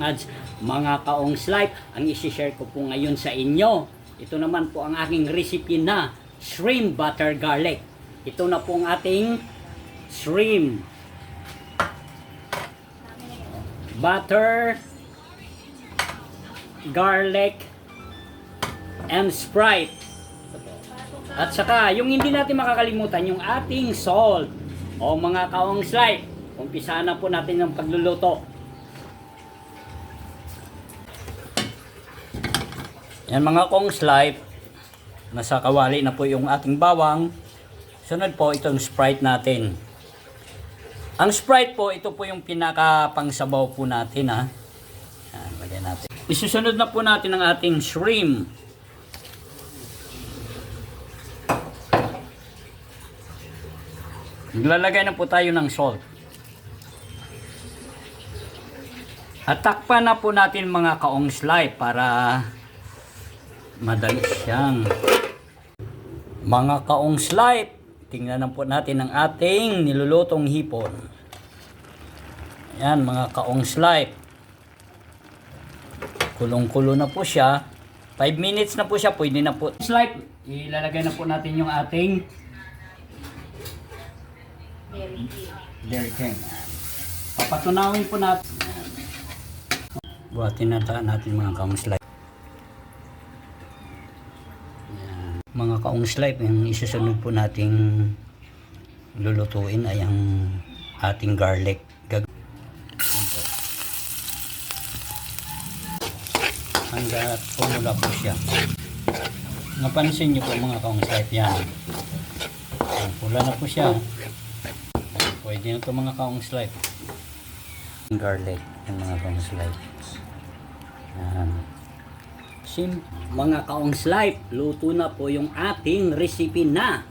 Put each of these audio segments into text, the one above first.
Ads, mga kaongs life, ang isi-share ko po ngayon sa inyo. Ito naman po ang aking recipe na shrimp butter garlic. Ito na po ang ating shrimp butter garlic and Sprite. At saka, yung hindi natin makakalimutan, yung ating salt. O mga kaongs life, umpisa na po natin yung pagluluto. Yan mga kongs life, nasa kawali na po yung ating bawang. Sunod po itong Sprite natin. Ang Sprite po, ito po yung pinaka pangsabaw po natin ha. Yan, lagyan natin. Isusunod na po natin ang ating shrimp. Naglalagay na po tayo ng salt. At takpan na po natin mga kaongs life para madali siyang. Mga kaongs life, tingnan na po natin ang ating nilulutong hipon. Ayan mga kaongs life. Kulong-kulo na po siya. 5 minutes na po siya, pwede na po. Life, ilalagay na po natin yung ating Dairy King. Papatunawin po natin. Buhatin natin mga kaongs life. Mga kaongs life, yung isusunod po nating lulutuin ay ang ating garlic. Hanggat pumula po siya. Napansin nyo po mga kaongs life yan. Pula na po siya. Pwede na ito mga kaongs life. Garlic yung mga kaongs life. Mga kaongs life, luto na po yung ating recipe na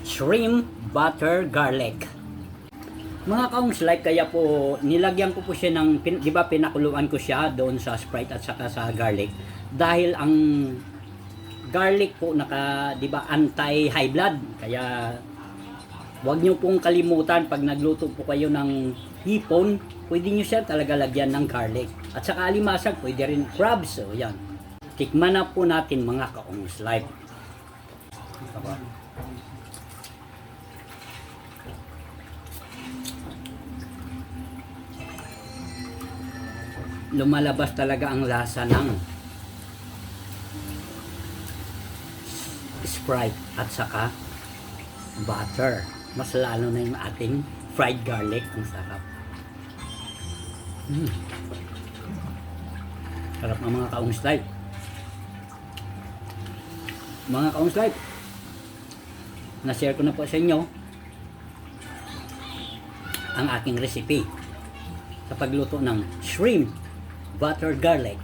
shrimp butter garlic. Mga kaongs life, kaya po nilagyan ko po siya ng, di ba pinakuluan ko siya doon sa Sprite at saka sa garlic. Dahil ang garlic po di ba anti-high blood. Kaya huwag nyo pong kalimutan pag nagluto po kayo ng hipon, pwede nyo siya talaga lagyan ng garlic. At saka alimasag, pwede rin crabs. So, yan. Tikman na po natin mga kaongs life. Lumalabas talaga ang lasa ng Sprite at saka butter. Mas lalo na yung ating fried garlic. Ang sarap. Sarap ng mga kaongs life. Mga kaongs life, na-share ko na po sa inyo ang aking recipe sa pagluto ng shrimp butter garlic.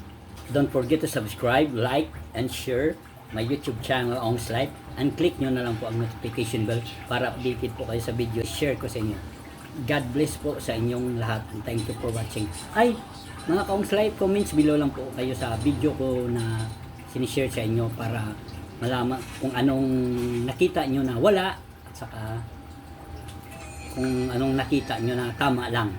Don't forget to subscribe, like, and share my YouTube channel Ongs Life, and click nyo na lang po ang notification bell para updated po kayo sa video share ko sa inyo. God bless po sa inyong lahat, and thank you for watching. Ay, mga kaongs life, comments below lang po kayo sa video ko na sinishare sa inyo para malaman kung anong nakita nyo na wala at saka kung anong nakita nyo na tama lang.